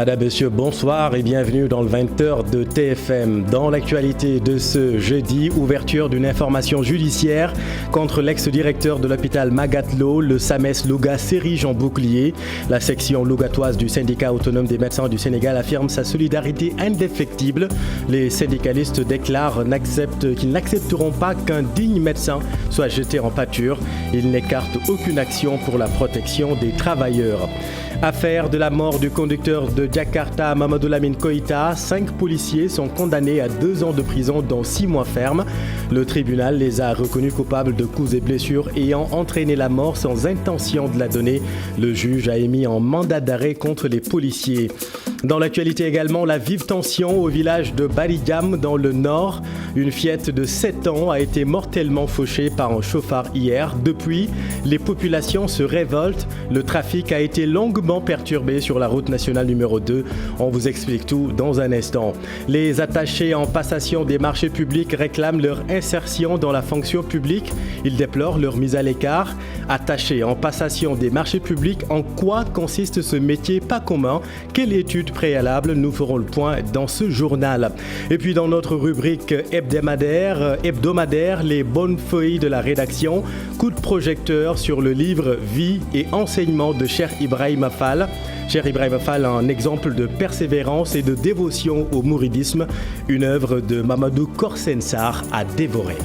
Madame, Monsieur, bonsoir et bienvenue dans le 20h de TFM. Dans l'actualité de ce jeudi, ouverture d'une information judiciaire contre l'ex-directeur de l'hôpital Magatlo. Le SAMES Louga s'érige en bouclier. La section lougatoise du syndicat autonome des médecins du Sénégal affirme sa solidarité indéfectible. Les syndicalistes déclarent qu'ils n'accepteront pas qu'un digne médecin soit jeté en pâture. Ils n'écartent aucune action pour la protection des travailleurs. Affaire de la mort du conducteur de Jakarta, Mamadou Lamine Koïta. 5 policiers sont condamnés à 2 ans de prison, dont 6 mois fermes. Le tribunal les a reconnus coupables de coups et blessures ayant entraîné la mort sans intention de la donner. Le juge a émis un mandat d'arrêt contre les policiers. Dans l'actualité également, la vive tension au village de Baligam dans le nord. Une fillette de 7 ans a été mortellement fauchée par un chauffard hier. Depuis, les populations se révoltent. Le trafic a été longuement perturbé sur la route nationale numéro 2. On vous explique tout dans un instant. Les attachés en passation des marchés publics réclament leur insertion dans la fonction publique. Ils déplorent leur mise à l'écart. Attachés en passation des marchés publics, en quoi consiste ce métier pas commun? Quelle étude préalable? Nous ferons le point dans ce journal. Et puis dans notre rubrique hebdomadaire, les bonnes feuilles de la rédaction, coup de projecteur sur le livre Vie et enseignement de Cheikh Ibrahima Fall. Cheikh Ibrahima Fall, un exemple de persévérance et de dévotion au mouridisme, une œuvre de Mamadou Korsensar à dévorer.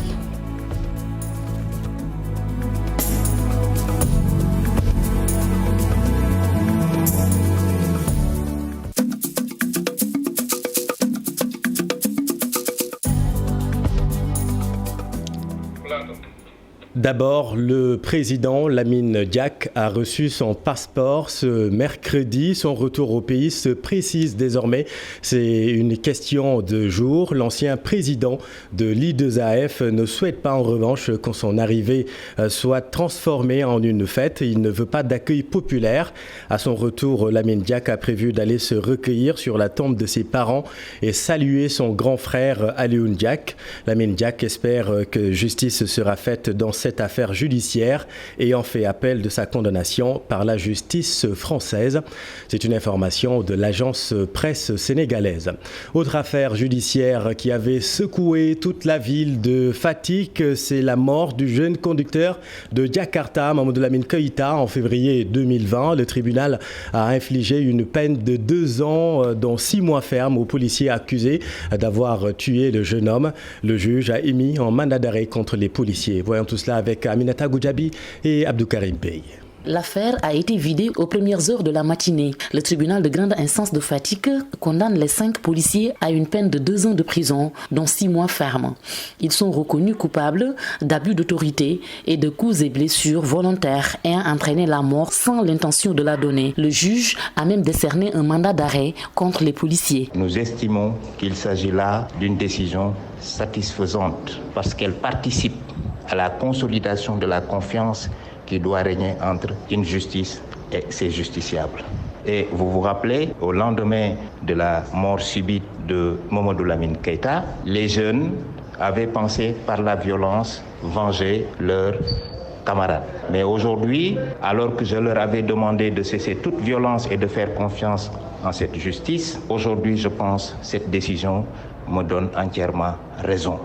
D'abord, le président Lamine Diack a reçu son passeport ce mercredi. Son retour au pays se précise désormais. C'est une question de jour. L'ancien président de l'I2AF ne souhaite pas en revanche que son arrivée soit transformée en une fête. Il ne veut pas d'accueil populaire. À son retour, Lamine Diack a prévu d'aller se recueillir sur la tombe de ses parents et saluer son grand frère Alioune Diack. Lamine Diack espère que justice sera faite dans cette affaire judiciaire ayant fait appel de sa condamnation par la justice française. C'est une information de l'agence presse sénégalaise. Autre affaire judiciaire qui avait secoué toute la ville de Fatick, c'est la mort du jeune conducteur de Jakarta, Mamadou Lamine Koïta, en février 2020. Le tribunal a infligé une peine de 2 ans, dont 6 mois fermes aux policiers accusés d'avoir tué le jeune homme. Le juge a émis un mandat d'arrêt contre les policiers. Voyons tout cela avec Aminata Goudjabi et Abdou Karim Bey. L'affaire a été vidée aux premières heures de la matinée. Le tribunal de grande instance de Fatick condamne les 5 policiers à une peine de 2 ans de prison, dont 6 mois fermes. Ils sont reconnus coupables d'abus d'autorité et de coups et blessures volontaires ayant entraîné la mort sans l'intention de la donner. Le juge a même décerné un mandat d'arrêt contre les policiers. Nous estimons qu'il s'agit là d'une décision satisfaisante parce qu'elle participe à la consolidation de la confiance qui doit régner entre une justice et ses justiciables. Et vous vous rappelez, au lendemain de la mort subite de Mamadou Lamine Keïta, les jeunes avaient pensé par la violence venger leurs camarades. Mais aujourd'hui, alors que je leur avais demandé de cesser toute violence et de faire confiance en cette justice, aujourd'hui, je pense que cette décision me donne entièrement raison.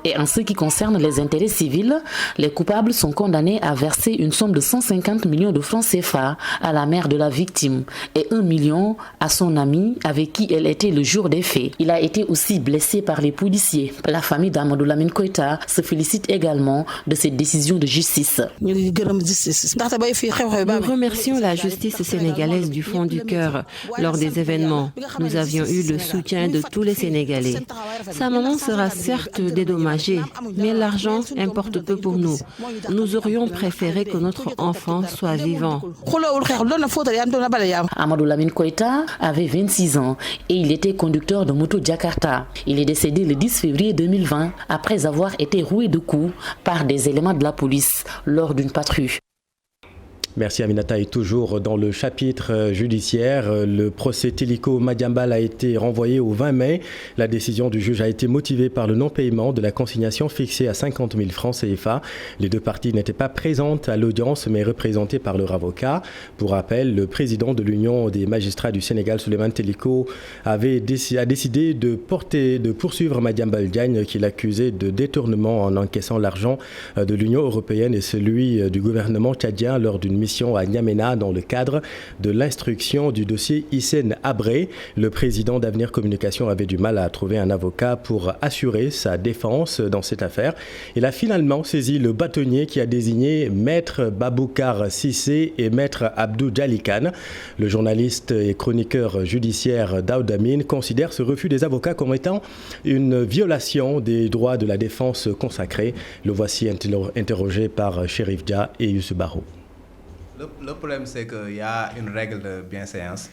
Et en ce qui concerne les intérêts civils, les coupables sont condamnés à verser une somme de 150 millions de francs CFA à la mère de la victime et 1 million à son ami avec qui elle était le jour des faits. Il a été aussi blessé par les policiers. La famille d'Amadou Lamine Koïta se félicite également de cette décision de justice. Nous remercions la justice sénégalaise du fond du cœur. Lors des événements, nous avions eu le soutien de tous les Sénégalais. Sa maman sera certes dédommagée, mais l'argent importe peu pour nous. Nous aurions préféré que notre enfant soit vivant. Amadou Lamine Koïta avait 26 ans et il était conducteur de moto Jakarta. Il est décédé le 10 février 2020 après avoir été roué de coups par des éléments de la police lors d'une patrouille. Merci Aminata. Et toujours dans le chapitre judiciaire, le procès Téliko Madiambal a été renvoyé au 20 mai. La décision du juge a été motivée par le non-paiement de la consignation fixée à 50 000 francs CFA. Les deux parties n'étaient pas présentes à l'audience mais représentées par leur avocat. Pour rappel, le président de l'Union des magistrats du Sénégal, Souleymane Téliko, a décidé de poursuivre Madiambal Diagne qu'il accusait de détournement en encaissant l'argent de l'Union européenne et celui du gouvernement tchadien lors d'une mission à N'Djamena dans le cadre de l'instruction du dossier Hissène Habré. Le président d'Avenir Communication avait du mal à trouver un avocat pour assurer sa défense dans cette affaire. Il a finalement saisi le bâtonnier qui a désigné Maître Baboukar Sissé et Maître Abdou Djalikan. Le journaliste et chroniqueur judiciaire Daoud Amin considère ce refus des avocats comme étant une violation des droits de la défense consacrés. Le voici interrogé par Chérif Dia et Youssou Barou. Le problème, c'est qu'il y a une règle de bienséance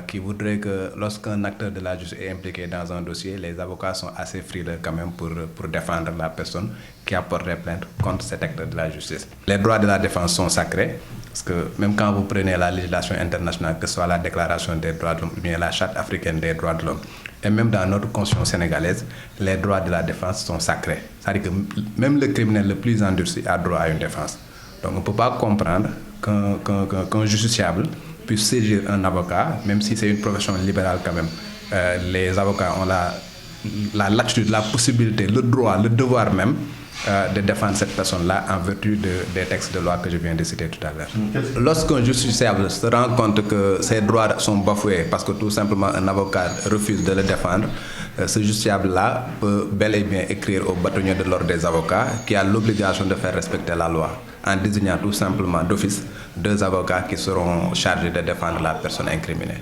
qui voudrait que lorsqu'un acteur de la justice est impliqué dans un dossier, les avocats sont assez frileux quand même pour défendre la personne qui a porté plainte contre cet acteur de la justice. Les droits de la défense sont sacrés, parce que même quand vous prenez la législation internationale, que ce soit la Déclaration des droits de l'homme ou bien la Charte africaine des droits de l'homme, et même dans notre constitution sénégalaise, les droits de la défense sont sacrés. C'est-à-dire que même le criminel le plus endurci a droit à une défense. Donc on ne peut pas comprendre qu'un justiciable puisse saisir un avocat, même si c'est une profession libérale quand même. Les avocats ont la latitude, la possibilité, le droit, le devoir même de défendre cette personne-là en vertu des textes de loi que je viens de citer tout à l'heure. Lorsqu'un justiciable se rend compte que ses droits sont bafoués parce que tout simplement un avocat refuse de le défendre, ce justiciable-là peut bel et bien écrire au bâtonnier de l'ordre des avocats qui a l'obligation de faire respecter la loi en désignant tout simplement d'office 2 avocats qui seront chargés de défendre la personne incriminée.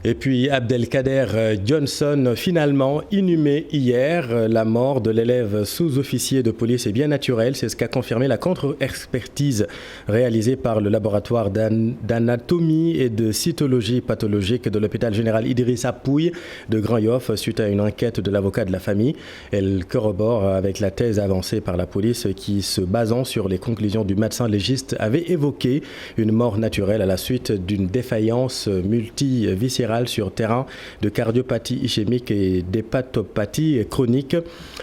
Et puis Abdelkader Johnson, finalement inhumé hier. La mort de l'élève sous-officier de police est bien naturelle. C'est ce qu'a confirmé la contre-expertise réalisée par le laboratoire d'anatomie et de cytologie pathologique de l'hôpital général Idrissa Pouye de Grand Yoff suite à une enquête de l'avocat de la famille. Elle corrobore avec la thèse avancée par la police qui, se basant sur les conclusions du médecin légiste, avait évoqué une mort naturelle à la suite d'une défaillance multiviscérale sur terrain de cardiopathie ischémique et d'hépatopathie chronique.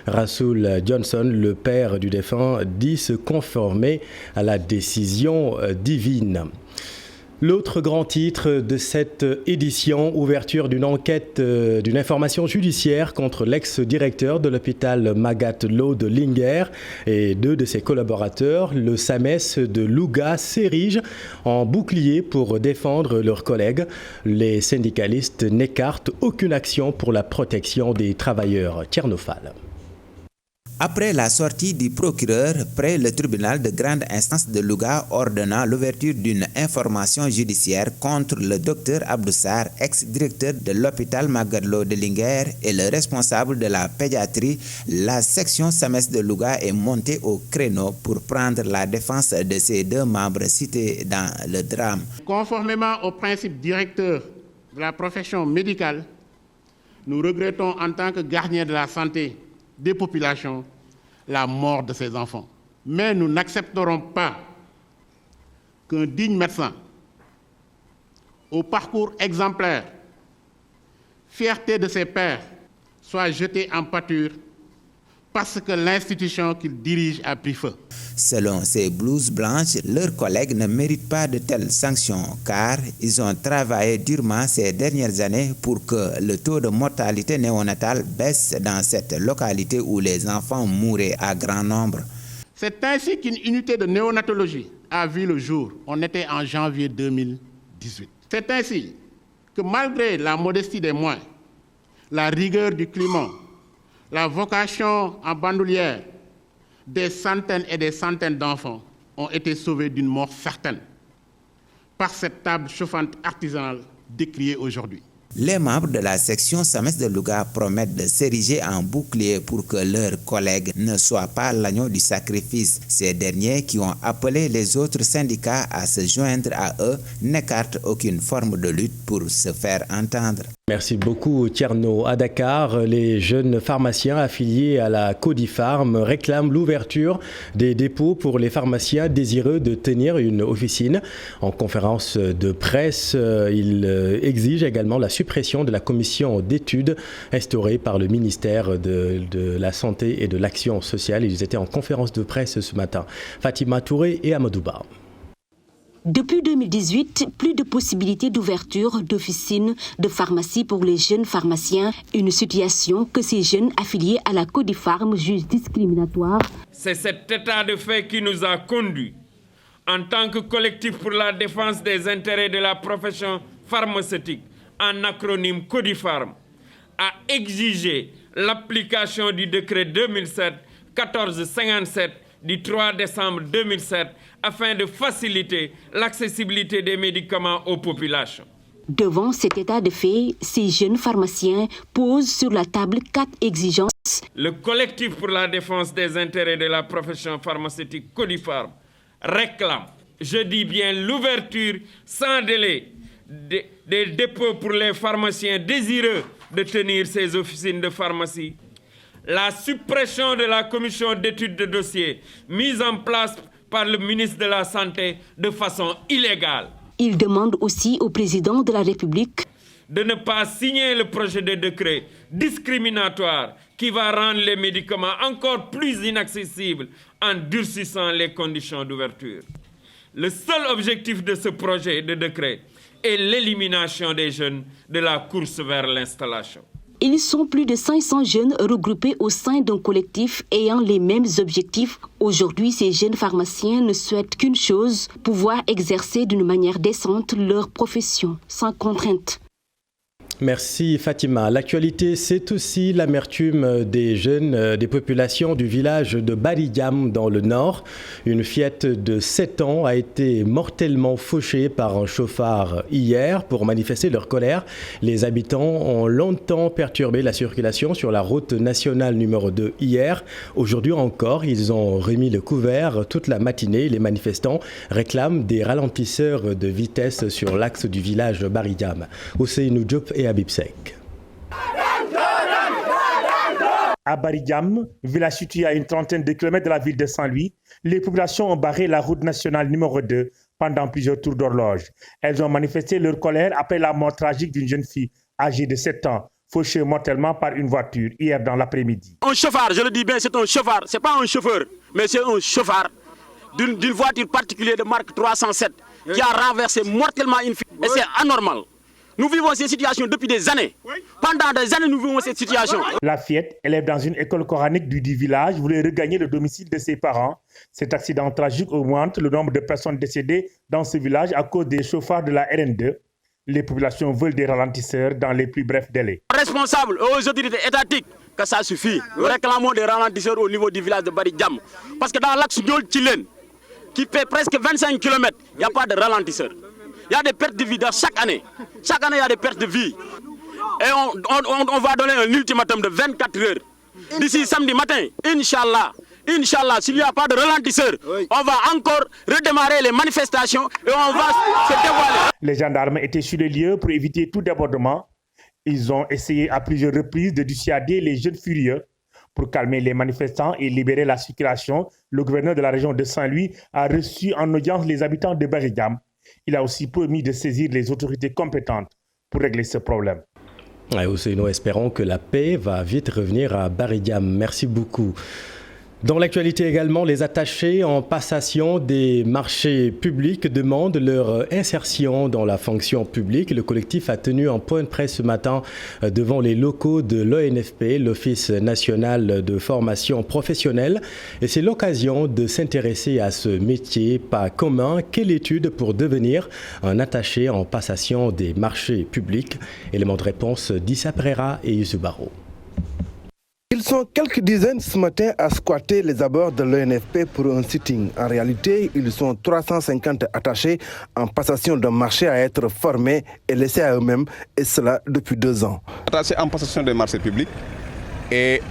Rassoul Johnson, le père du défunt, dit se conformer à la décision divine. L'autre grand titre de cette édition, ouverture d'une enquête, d'une information judiciaire contre l'ex-directeur de l'hôpital Magatte Lô de Linguère et 2 de ses collaborateurs. Le SAMES de Louga s'érige en bouclier pour défendre leurs collègues. Les syndicalistes n'écartent aucune action pour la protection des travailleurs. Tchernophal. Après la sortie du procureur près le tribunal de grande instance de Louga ordonnant l'ouverture d'une information judiciaire contre le docteur Abdou Sarr, ex-directeur de l'hôpital Magatte Lô de Linguère et le responsable de la pédiatrie, la section SAMES de Louga est montée au créneau pour prendre la défense de ces 2 membres cités dans le drame. Conformément aux principes directeurs de la profession médicale, nous regrettons en tant que gardiens de la santé des populations la mort de ces enfants. Mais nous n'accepterons pas qu'un digne médecin, au parcours exemplaire, fierté de ses pairs, soit jeté en pâture parce que l'institution qu'il dirige a pris feu. Selon ces blouses blanches, leurs collègues ne méritent pas de telles sanctions car ils ont travaillé durement ces dernières années pour que le taux de mortalité néonatale baisse dans cette localité où les enfants mouraient à grand nombre. C'est ainsi qu'une unité de néonatologie a vu le jour. On était en janvier 2018. C'est ainsi que malgré la modestie des moyens, la rigueur du climat, la vocation en bandoulière, des centaines et des centaines d'enfants ont été sauvés d'une mort certaine par cette table chauffante artisanale décriée aujourd'hui. Les membres de la section SAMES de Louga promettent de s'ériger en bouclier pour que leurs collègues ne soient pas l'agneau du sacrifice. Ces derniers, qui ont appelé les autres syndicats à se joindre à eux, n'écartent aucune forme de lutte pour se faire entendre. Merci beaucoup Tierno. À Dakar, les jeunes pharmaciens affiliés à la Codifarm réclament l'ouverture des dépôts pour les pharmaciens désireux de tenir une officine. En conférence de presse, ils exigent également la suppression de la commission d'études instaurée par le ministère de la Santé et de l'Action sociale. Ils étaient en conférence de presse ce matin. Fatima Touré et Amadouba. Depuis 2018, plus de possibilités d'ouverture d'officines de pharmacie pour les jeunes pharmaciens, une situation que ces jeunes affiliés à la Codifarm jugent discriminatoire. C'est cet état de fait qui nous a conduits, en tant que collectif pour la défense des intérêts de la profession pharmaceutique, en acronyme Codifarm, à exiger l'application du décret 2007-1457 du 3 décembre 2007 afin de faciliter l'accessibilité des médicaments aux populations. Devant cet état de fait, ces jeunes pharmaciens posent sur la table 4 exigences. Le collectif pour la défense des intérêts de la profession pharmaceutique Codifarm réclame, je dis bien l'ouverture sans délai des dépôts pour les pharmaciens désireux de tenir ces officines de pharmacie, la suppression de la commission d'études de dossiers mise en place par le ministre de la Santé de façon illégale. Il demande aussi au président de la République de ne pas signer le projet de décret discriminatoire qui va rendre les médicaments encore plus inaccessibles en durcissant les conditions d'ouverture. Le seul objectif de ce projet de décret est l'élimination des jeunes de la course vers l'installation. Ils sont plus de 500 jeunes regroupés au sein d'un collectif ayant les mêmes objectifs. Aujourd'hui, ces jeunes pharmaciens ne souhaitent qu'une chose, pouvoir exercer d'une manière décente leur profession, sans contrainte. Merci Fatima. L'actualité, c'est aussi l'amertume des jeunes des populations du village de Baridiam dans le nord. Une fillette de 7 ans a été mortellement fauchée par un chauffard hier pour manifester leur colère. Les habitants ont longtemps perturbé la circulation sur la route nationale numéro 2 hier. Aujourd'hui encore, ils ont remis le couvert toute la matinée. Les manifestants réclament des ralentisseurs de vitesse sur l'axe du village de Baridiam. Ousseynou Diop et Habib Sek. À Baridiam, village situé à une trentaine de kilomètres de la ville de Saint-Louis, les populations ont barré la route nationale numéro 2 pendant plusieurs tours d'horloge. Elles ont manifesté leur colère après la mort tragique d'une jeune fille âgée de 7 ans, fauchée mortellement par une voiture hier dans l'après-midi. Un chauffard, je le dis bien, c'est un chauffard. C'est pas un chauffeur, mais c'est un chauffard d'une voiture particulière de marque 307 qui a renversé mortellement une fille. Et c'est anormal. Nous vivons cette situation depuis des années. Pendant des années, nous vivons cette situation. La fillette, élève dans une école coranique du village, voulait regagner le domicile de ses parents. Cet accident tragique augmente le nombre de personnes décédées dans ce village à cause des chauffards de la RN2. Les populations veulent des ralentisseurs dans les plus brefs délais. Responsables aux autorités étatiques, que ça suffit. Nous réclamons des ralentisseurs au niveau du village de Baridiam. Parce que dans l'axe Niol-Tilen, qui fait presque 25 km, il n'y a pas de ralentisseur. Il y a des pertes de vie dans chaque année. Chaque année, il y a des pertes de vie. Et on va donner un ultimatum de 24 heures. D'ici samedi matin, Inch'Allah, s'il n'y a pas de ralentisseur, on va encore redémarrer les manifestations et on va se dévoiler. Les gendarmes étaient sur les lieux pour éviter tout débordement. Ils ont essayé à plusieurs reprises de dissuader les jeunes furieux. Pour calmer les manifestants et libérer la circulation, le gouverneur de la région de Saint-Louis a reçu en audience les habitants de Baridiam. Il a aussi promis de saisir les autorités compétentes pour régler ce problème. Nous espérons que la paix va vite revenir à Baridiam. Merci beaucoup. Dans l'actualité également, les attachés en passation des marchés publics demandent leur insertion dans la fonction publique. Le collectif a tenu un point de presse ce matin devant les locaux de l'ONFP, l'Office national de formation professionnelle. Et c'est l'occasion de s'intéresser à ce métier pas commun. Quelle étude pour devenir un attaché en passation des marchés publics? Élément de réponse d'Issa Pereira et Youssou Baro. Ils sont quelques dizaines ce matin à squatter les abords de l'ONFP pour un sitting. En réalité, ils sont 350 attachés en passation d'un marché à être formés et laissés à eux-mêmes, et cela depuis 2 ans. Attachés en passation des marchés publics et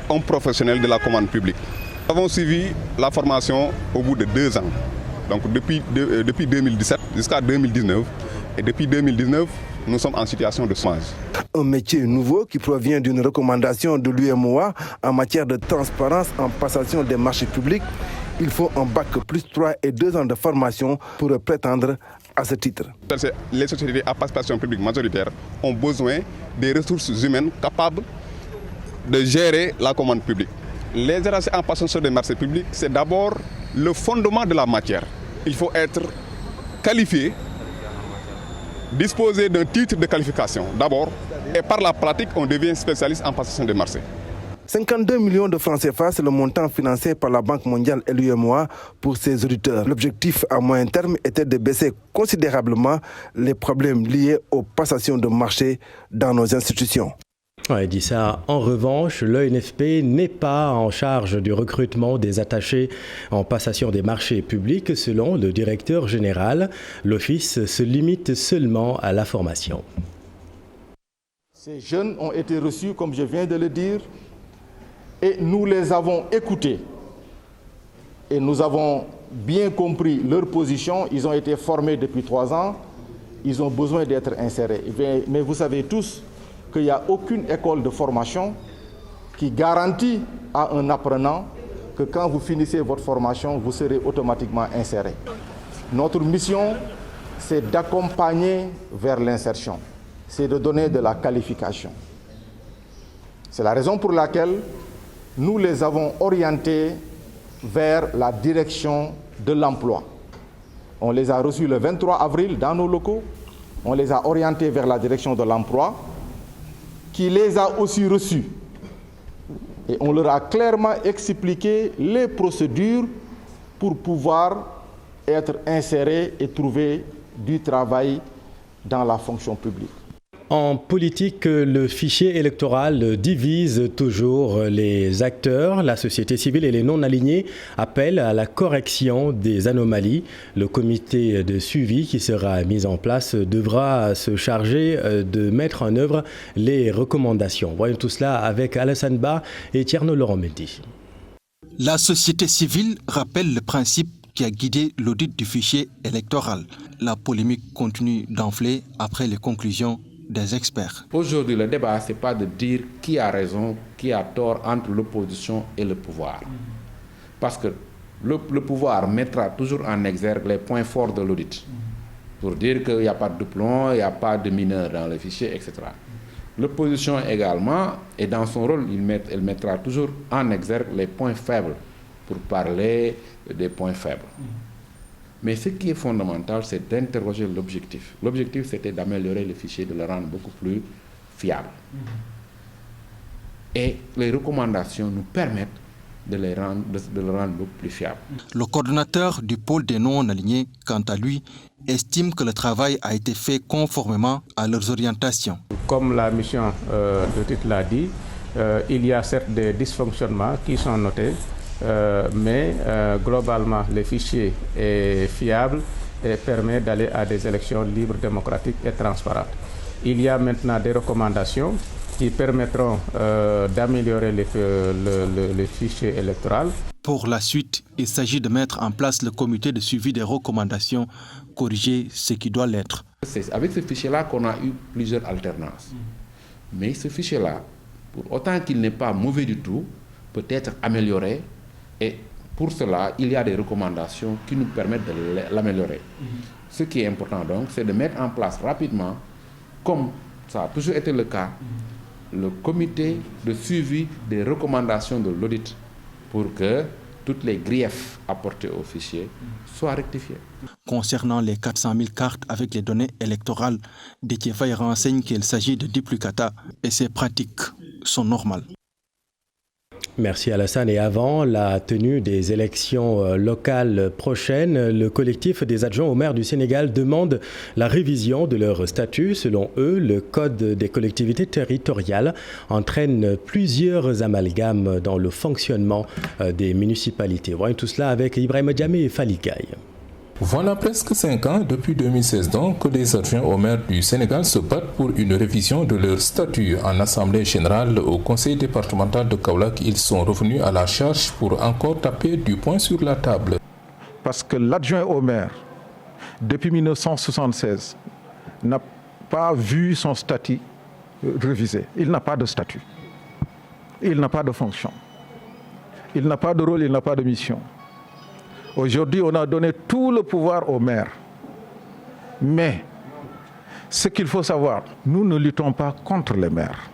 un professionnel de la commande publique. Nous avons suivi la formation au bout de 2 ans. Donc depuis 2017 jusqu'à 2019, Et depuis 2019, nous sommes en situation de chômage. Un métier nouveau qui provient d'une recommandation de l'UEMOA en matière de transparence en passation des marchés publics. Il faut un bac plus 3 et 2 ans de formation pour prétendre à ce titre. Les sociétés à participation publique majoritaire ont besoin des ressources humaines capables de gérer la commande publique. Les RAC en passation des marchés publics, c'est d'abord le fondement de la matière. Il faut être qualifié, disposer d'un titre de qualification d'abord, et par la pratique, on devient spécialiste en passation des marchés. 52 millions de francs CFA, c'est le montant financé par la Banque mondiale et l'UEMOA pour ses auditeurs. L'objectif à moyen terme était de baisser considérablement les problèmes liés aux passations de marché dans nos institutions. Ouais, dit ça. En revanche, l'ONFP n'est pas en charge du recrutement des attachés en passation des marchés publics. Selon le directeur général, l'office se limite seulement à la formation. Ces jeunes ont été reçus, comme je viens de le dire, et nous les avons écoutés. Et nous avons bien compris leur position. Ils ont été formés depuis 3 ans. Ils ont besoin d'être insérés. Mais vous savez tous qu'il n'y a aucune école de formation qui garantit à un apprenant que quand vous finissez votre formation, vous serez automatiquement inséré. Notre mission, c'est d'accompagner vers l'insertion, c'est de donner de la qualification. C'est la raison pour laquelle nous les avons orientés vers la direction de l'emploi. On les a reçus le 23 avril dans nos locaux, on les a orientés vers la direction de l'emploi, qui les a aussi reçus. Et on leur a clairement expliqué les procédures pour pouvoir être insérés et trouver du travail dans la fonction publique. En politique, le fichier électoral divise toujours les acteurs. La société civile et les non-alignés appellent à la correction des anomalies. Le comité de suivi qui sera mis en place devra se charger de mettre en œuvre les recommandations. Voyons tout cela avec Alassane Ba et Tierno Laurent Mendy. La société civile rappelle le principe qui a guidé l'audit du fichier électoral. La polémique continue d'enfler après les conclusions des experts. Aujourd'hui, le débat, ce n'est pas de dire qui a raison, qui a tort entre l'opposition et le pouvoir. Parce que le pouvoir mettra toujours en exergue les points forts de l'audit. Pour dire qu'il n'y a pas de doublons, il n'y a pas de mineurs dans le fichier, etc. L'opposition également, et dans son rôle, elle mettra toujours en exergue les points faibles pour parler des points faibles. Mais ce qui est fondamental, c'est d'interroger l'objectif. L'objectif, c'était d'améliorer le fichier, de le rendre beaucoup plus fiable. Et les recommandations nous permettent de le rendre beaucoup plus fiable. Le coordonnateur du pôle des non-alignés, quant à lui, estime que le travail a été fait conformément à leurs orientations. Comme la mission d'audit l'a dit, il y a certes des dysfonctionnements qui sont notés, mais globalement, le fichier est fiable et permet d'aller à des élections libres, démocratiques et transparentes. Il y a maintenant des recommandations qui permettront d'améliorer le fichier électoral. Pour la suite, il s'agit de mettre en place le comité de suivi des recommandations, corriger ce qui doit l'être. C'est avec ce fichier-là qu'on a eu plusieurs alternances. Mais ce fichier-là, pour autant qu'il n'est pas mauvais du tout, peut être amélioré. Et pour cela, il y a des recommandations qui nous permettent de l'améliorer. Ce qui est important donc, c'est de mettre en place rapidement, comme ça a toujours été le cas, le comité de suivi des recommandations de l'audit pour que toutes les griefs apportés au fichier soient rectifiés. Concernant les 400 000 cartes avec les données électorales, Déthié Faye renseigne qu'il s'agit de duplicata et ces pratiques sont normales. Merci Alassane. Et avant la tenue des élections locales prochaines, le collectif des adjoints au maire du Sénégal demande la révision de leur statut. Selon eux, le code des collectivités territoriales entraîne plusieurs amalgames dans le fonctionnement des municipalités. Voyons tout cela avec Ibrahima Diamé et Falikaï. Voilà presque 5 ans, depuis 2016 donc, que les adjoints au maire du Sénégal se battent pour une révision de leur statut. En assemblée générale au conseil départemental de Kaolack, ils sont revenus à la charge pour encore taper du poing sur la table. Parce que l'adjoint au maire, depuis 1976, n'a pas vu son statut révisé. Il n'a pas de statut. Il n'a pas de fonction. Il n'a pas de rôle, il n'a pas de mission. Aujourd'hui, on a donné tout le pouvoir au maire. Mais ce qu'il faut savoir, nous ne luttons pas contre les maires.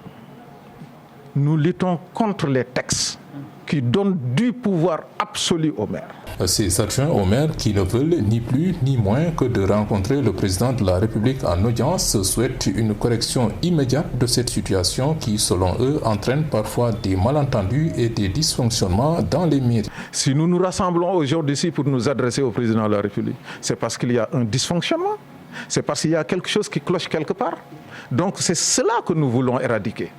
Nous luttons contre les textes qui donnent du pouvoir absolu aux maires. Ces adjoints au maire qui ne veulent ni plus ni moins que de rencontrer le président de la République en audience souhaitent une correction immédiate de cette situation qui, selon eux, entraîne parfois des malentendus et des dysfonctionnements dans les mairies. Si nous nous rassemblons aujourd'hui ici pour nous adresser au président de la République, c'est parce qu'il y a un dysfonctionnement, c'est parce qu'il y a quelque chose qui cloche quelque part. Donc c'est cela que nous voulons éradiquer.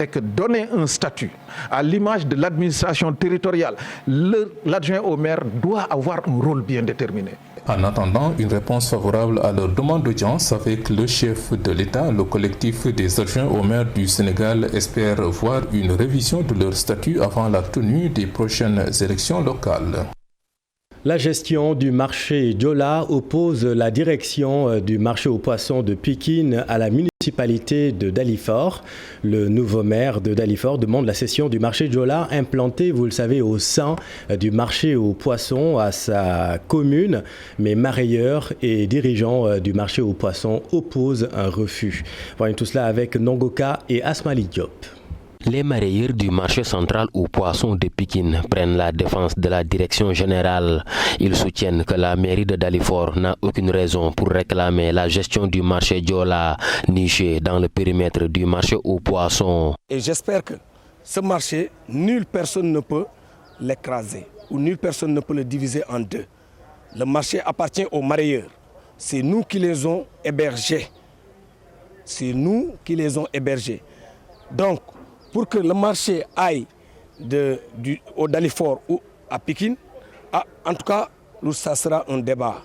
Et que donner un statut à l'image de l'administration territoriale, l'adjoint au maire doit avoir un rôle bien déterminé. En attendant une réponse favorable à leur demande d'audience avec le chef de l'État, le collectif des adjoints au maire du Sénégal espère voir une révision de leur statut avant la tenue des prochaines élections locales. La gestion du marché Diola oppose la direction du marché aux poissons de Pikine à la municipalité de Dalifort. Le nouveau maire de Dalifort demande la cession du marché Diola implanté, vous le savez, au sein du marché aux poissons à sa commune. Mais marailleurs et dirigeants du marché aux poissons opposent un refus. Voyons tout cela avec Nongoka et Asmali Diop. Les marailleurs du marché central aux poissons de Pikine prennent la défense de la direction générale. Ils soutiennent que la mairie de Dalifort n'a aucune raison pour réclamer la gestion du marché Diola, niché dans le périmètre du marché aux poissons. Et j'espère que ce marché, nulle personne ne peut l'écraser ou nulle personne ne peut le diviser en deux. Le marché appartient aux marailleurs. C'est nous qui les avons hébergés. C'est nous qui les avons hébergés. Donc, pour que le marché aille au Dalifort ou à Pikine, en tout cas, ça sera un débat.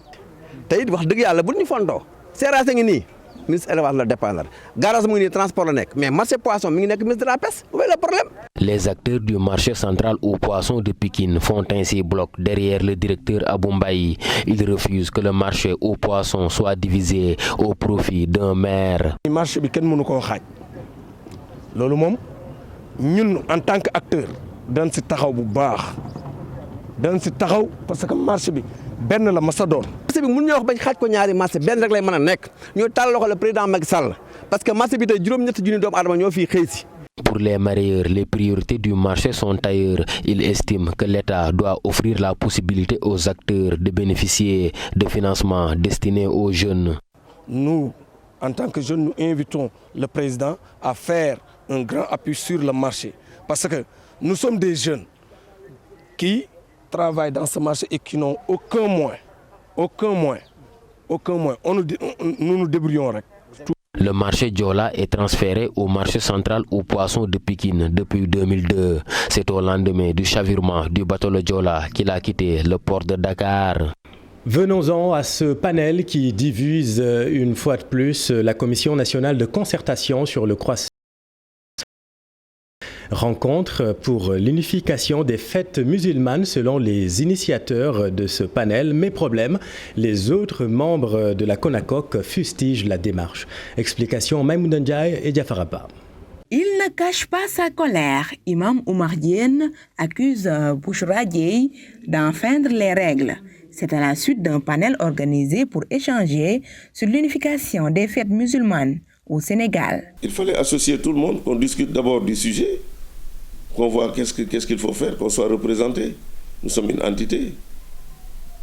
Ministre élevage la dépendre garage mu ngi transport la nek mais marché poisson mi ngi nek ministre de la pêche où est le problème. Les acteurs du marché central aux poissons de Pikine font ainsi bloc derrière le directeur Abou Mbaye. Ils refusent que le marché aux poissons soit divisé au profit d'un maire. Le marché bi kenn mënu ko xaj lolu mom ñun en tant qu'acteur dañ ci taxaw bu baax dañ ci taxaw parce que marché bi ben la massa doon. marché bi mënu ñu wax bañ xaj ko ñaari marché ben rek lay mëna nek ñu tal loxo le président Macky Sall parce que marché bi tay juroom ñett junni doom adama ñoo fi xey ci. Pour les marailleurs, les priorités du marché sont ailleurs. Ils estiment que l'État doit offrir la possibilité aux acteurs de bénéficier de financements destinés aux jeunes. Nous, en tant que jeunes, nous invitons le président à faire un grand appui sur le marché. Parce que nous sommes des jeunes qui travaillent dans ce marché et qui n'ont aucun moyen. Nous nous débrouillons. Le marché Diola est transféré au marché central aux poissons de Pikine depuis 2002. C'est au lendemain du chavirement du bateau le Diola qu'il a quitté le port de Dakar. Venons-en à ce panel qui divise une fois de plus la Commission nationale de concertation sur le croissant. Rencontre pour l'unification des fêtes musulmanes selon les initiateurs de ce panel. Mais problème, les autres membres de la CONACOC fustigent la démarche. Explication Maïmouna Ndiaye et Diafaraba. Il ne cache pas sa colère. Imam Oumar Diène accuse Bouchra Dièye d'enfreindre les règles. C'est à la suite d'un panel organisé pour échanger sur l'unification des fêtes musulmanes au Sénégal. Il fallait associer tout le monde, qu'on discute d'abord du sujet, qu'on voit qu'est-ce qu'il faut faire, qu'on soit représenté. Nous sommes une entité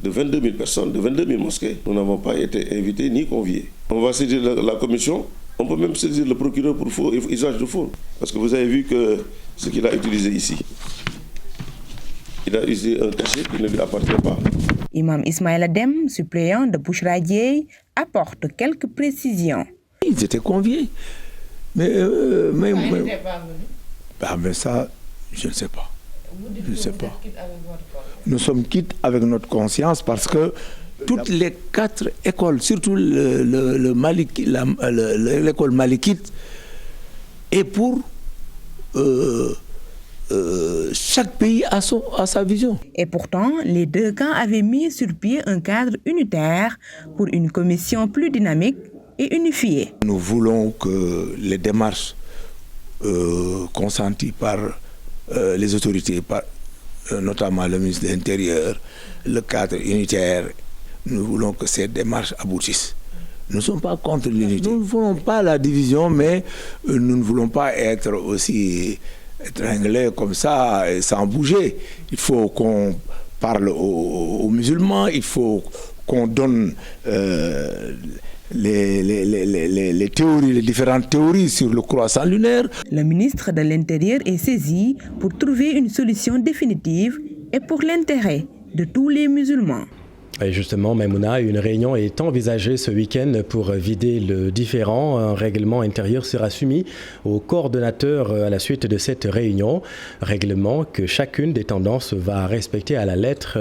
de 22 000 personnes, de 22 000 mosquées. Nous n'avons pas été invités ni conviés. On va saisir la commission, on peut même saisir le procureur pour faux, usage de faux. Parce que vous avez vu que ce qu'il a utilisé ici, il a utilisé un cachet qui ne lui appartient pas. Imam Ismaël Adem, suppléant de Bouchra Dièye, apporte quelques précisions. Ils étaient conviés. Mais ça, je ne sais pas. Je ne sais pas. Nous sommes quittes avec notre conscience parce que toutes les 4 écoles, surtout l'école malikite, est pour chaque pays a sa vision. Et pourtant, les deux camps avaient mis sur pied un cadre unitaire pour une commission plus dynamique et unifié. Nous voulons que les démarches consenties par les autorités, notamment le ministre de l'Intérieur, le cadre unitaire, nous voulons que ces démarches aboutissent. Nous ne sommes pas contre l'unité. Nous ne voulons pas la division, mais nous ne voulons pas être aussi étranglés comme ça, sans bouger. Il faut qu'on parle aux musulmans, il faut qu'on donne les théories, les différentes théories sur le croissant lunaire. Le ministre de l'Intérieur est saisi pour trouver une solution définitive et pour l'intérêt de tous les musulmans. Et justement, Maimouna, une réunion est envisagée ce week-end pour vider le différend. Un règlement intérieur sera soumis au coordonnateur à la suite de cette réunion. Règlement que chacune des tendances va respecter à la lettre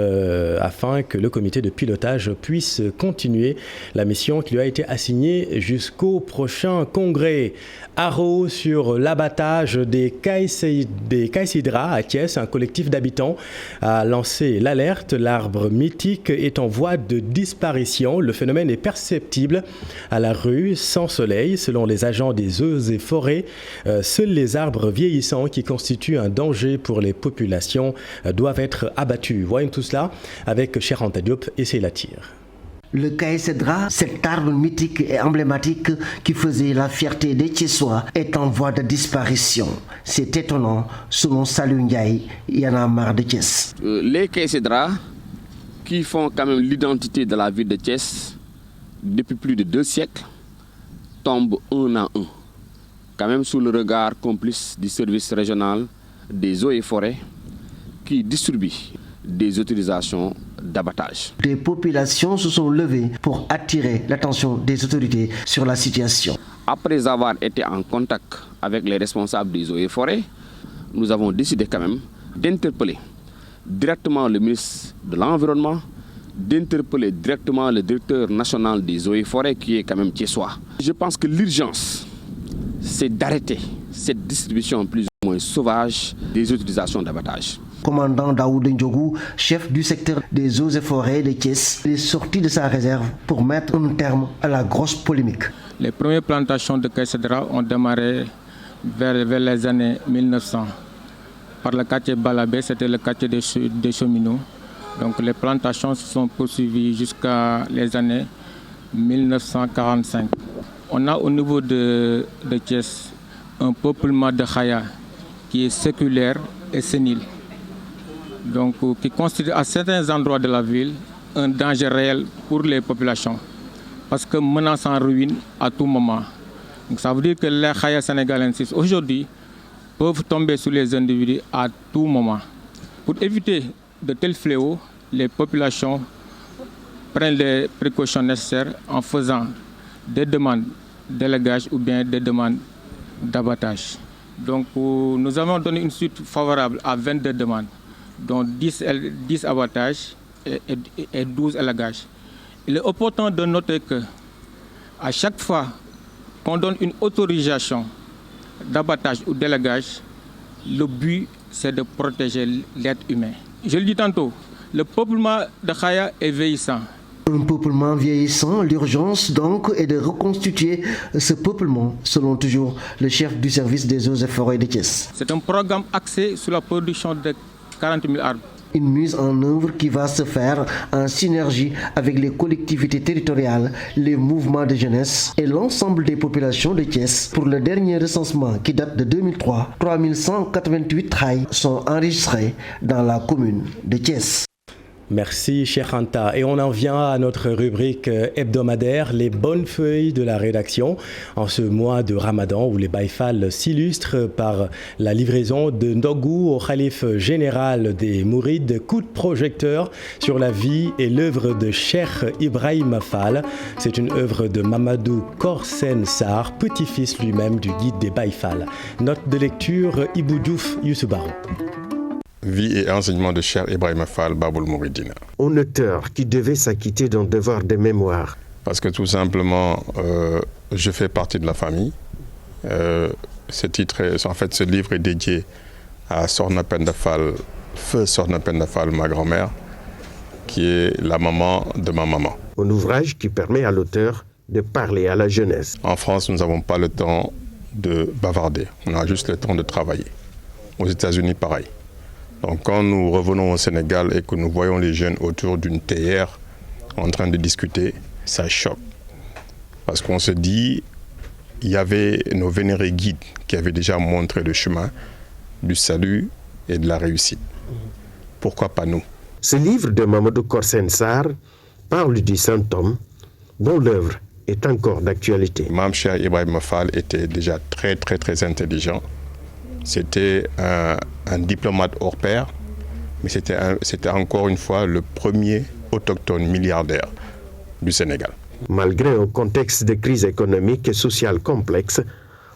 afin que le comité de pilotage puisse continuer la mission qui lui a été assignée jusqu'au prochain congrès. Haro sur l'abattage des Caïsidra à Thiès, un collectif d'habitants a lancé l'alerte. L'arbre mythique est en voie de disparition. Le phénomène est perceptible à la rue sans soleil. Selon les agents des eaux et forêts, seuls les arbres vieillissants qui constituent un danger pour les populations doivent être abattus. Voyons tout cela avec Cheikh Anta Diop et Céla Tire. Le Caïsidra, cet arbre mythique et emblématique qui faisait la fierté des Thiessois, est en voie de disparition. C'est étonnant, selon Salou Ndiaye, il y en a marre de Thiès. Les Caïsidra, qui font quand même l'identité de la ville de Thiès depuis plus de 2 siècles, tombent un à un, quand même sous le regard complice du service régional des eaux et forêts qui distribue des autorisations d'abattage. Des populations se sont levées pour attirer l'attention des autorités sur la situation. Après avoir été en contact avec les responsables des eaux et forêts, nous avons décidé quand même d'interpeller directement le ministre de l'Environnement, d'interpeller directement le directeur national des eaux et forêts qui est quand même thiessois. Je pense que l'urgence, c'est d'arrêter cette distribution plus ou moins sauvage des autorisations d'abattage. Commandant Daoud Ndjogou, chef du secteur des eaux et forêts de Thiès, est sorti de sa réserve pour mettre un terme à la grosse polémique. Les premières plantations de Caïsidra ont démarré vers les années 1900. Par le quartier Balabé, c'était le quartier des cheminots. Donc les plantations se sont poursuivies jusqu'à les années 1945. On a au niveau de Thiès un peuplement de Khaya qui est séculaire et sénile. Donc, qui constitue à certains endroits de la ville un danger réel pour les populations, parce que menace en ruine à tout moment. Donc, ça veut dire que les Khaya sénégalensis aujourd'hui peuvent tomber sur les individus à tout moment. Pour éviter de tels fléaux, les populations prennent les précautions nécessaires en faisant des demandes d'élagage ou bien des demandes d'abattage. Donc, nous avons donné une suite favorable à 22 demandes, dont 10 abattages et 12 élagages. Il est opportun de noter que à chaque fois qu'on donne une autorisation d'abattage ou d'élagage, le but c'est de protéger l'être humain. Je le dis tantôt, le peuplement de Khaya est vieillissant. Un peuplement vieillissant, l'urgence donc est de reconstituer ce peuplement, selon toujours le chef du service des eaux et forêts de Thiès. C'est un programme axé sur la production de 40 000 arbres. Une mise en œuvre qui va se faire en synergie avec les collectivités territoriales, les mouvements de jeunesse et l'ensemble des populations de Thiès. Pour le dernier recensement qui date de 2003, 3188 trailles sont enregistrées dans la commune de Thiès. Merci Cheikh Anta. Et on en vient à notre rubrique hebdomadaire, les bonnes feuilles de la rédaction. En ce mois de Ramadan où les Baïfal s'illustrent par la livraison de Ndogou au khalife général des Mourides, coup de projecteur sur la vie et l'œuvre de Cheikh Ibrahim Fall. C'est une œuvre de Mamadou Korsen Sarr, petit-fils lui-même du guide des Baïfal. Note de lecture Ibou Diouf Youssoubarou. Vie et enseignement de Cheikh Ibrahim Fall Baboul Mouridina. Un auteur qui devait s'acquitter d'un devoir de mémoire. Parce que tout simplement, je fais partie de la famille. Ce livre est dédié à Sorna Penda Fall, feu Sorna Penda Fall, ma grand-mère, qui est la maman de ma maman. Un ouvrage qui permet à l'auteur de parler à la jeunesse. En France, nous n'avons pas le temps de bavarder, on a juste le temps de travailler. Aux États-Unis, pareil. Donc quand nous revenons au Sénégal et que nous voyons les jeunes autour d'une théière en train de discuter, ça choque. Parce qu'on se dit, il y avait nos vénérés guides qui avaient déjà montré le chemin du salut et de la réussite. Pourquoi pas nous? Ce livre de Mamadou Korsen Sarr parle du saint homme dont l'œuvre est encore d'actualité. Mame Cheikh Ibrahima Fall était déjà très intelligent. C'était un diplomate hors pair, mais c'était encore une fois le premier autochtone milliardaire du Sénégal. Malgré un contexte de crise économique et sociale complexe,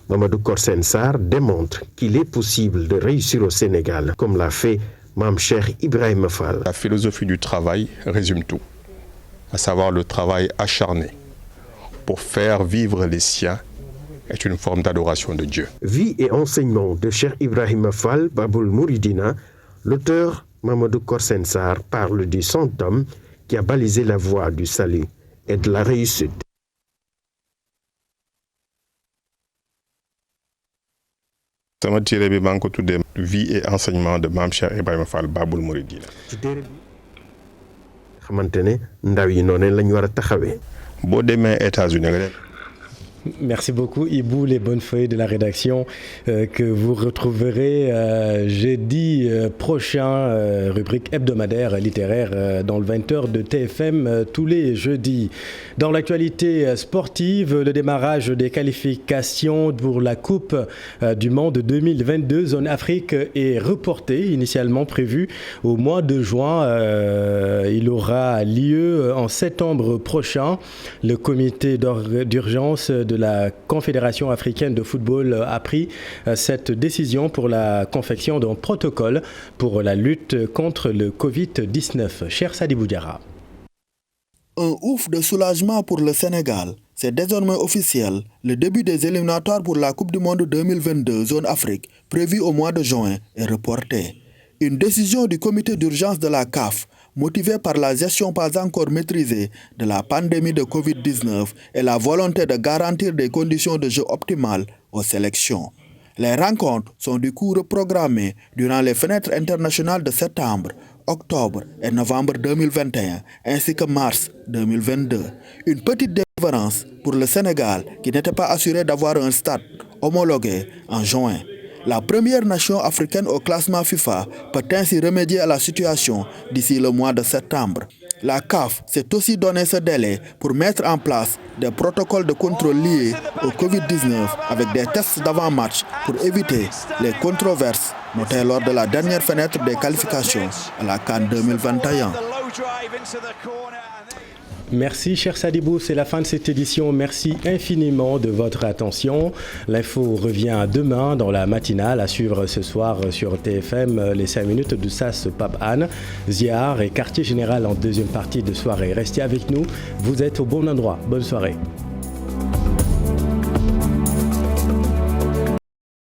Mamadou Korsen Sarr démontre qu'il est possible de réussir au Sénégal, comme l'a fait Mame Cheikh Ibrahima Fall. La philosophie du travail résume tout, à savoir le travail acharné pour faire vivre les siens est une forme d'adoration de Dieu. Vie et enseignement de Cheikh Ibrahima Fall Baboul Mouridina, l'auteur Mamadou Korsen Sarr parle du saint homme qui a balisé la voie du salut et de la réussite. sama téere bi maa ngi ko tuddee vie et enseignement de Mame Cheikh Ibrahima Fall Baboul Mouridina. xamante ne ndaw yi noonu la ñu war a taxawee. boo demee États-Unis nga dem. Merci beaucoup Ibou, les bonnes feuilles de la rédaction que vous retrouverez jeudi prochain, rubrique hebdomadaire littéraire dans le 20h de TFM tous les jeudis. Dans l'actualité sportive, le démarrage des qualifications pour la Coupe du Monde 2022 Zone Afrique est reporté, initialement prévu au mois de juin. Il aura lieu en septembre prochain. Le comité d'urgence de la Confédération africaine de football a pris cette décision pour la confection d'un protocole pour la lutte contre le Covid-19. Cher Sadibou Diarra. Un ouf de soulagement pour le Sénégal. C'est désormais officiel. Le début des éliminatoires pour la Coupe du Monde 2022 Zone Afrique, prévu au mois de juin, est reporté. Une décision du comité d'urgence de la CAF motivé par la gestion pas encore maîtrisée de la pandémie de Covid-19 et la volonté de garantir des conditions de jeu optimales aux sélections. Les rencontres sont du coup reprogrammées durant les fenêtres internationales de septembre, octobre et novembre 2021, ainsi que mars 2022. Une petite délivrance pour le Sénégal qui n'était pas assuré d'avoir un stade homologué en juin. La première nation africaine au classement FIFA peut ainsi remédier à la situation d'ici le mois de septembre. La CAF s'est aussi donné ce délai pour mettre en place des protocoles de contrôle liés au Covid-19 avec des tests d'avant-match pour éviter les controverses notées lors de la dernière fenêtre des qualifications à la CAN 2021. Merci cher Sadibou, c'est la fin de cette édition. Merci infiniment de votre attention. L'info revient demain dans la matinale, à suivre ce soir sur TFM les 5 minutes de SAS Pape Anne, Ziar et Quartier Général en deuxième partie de soirée. Restez avec nous, vous êtes au bon endroit. Bonne soirée.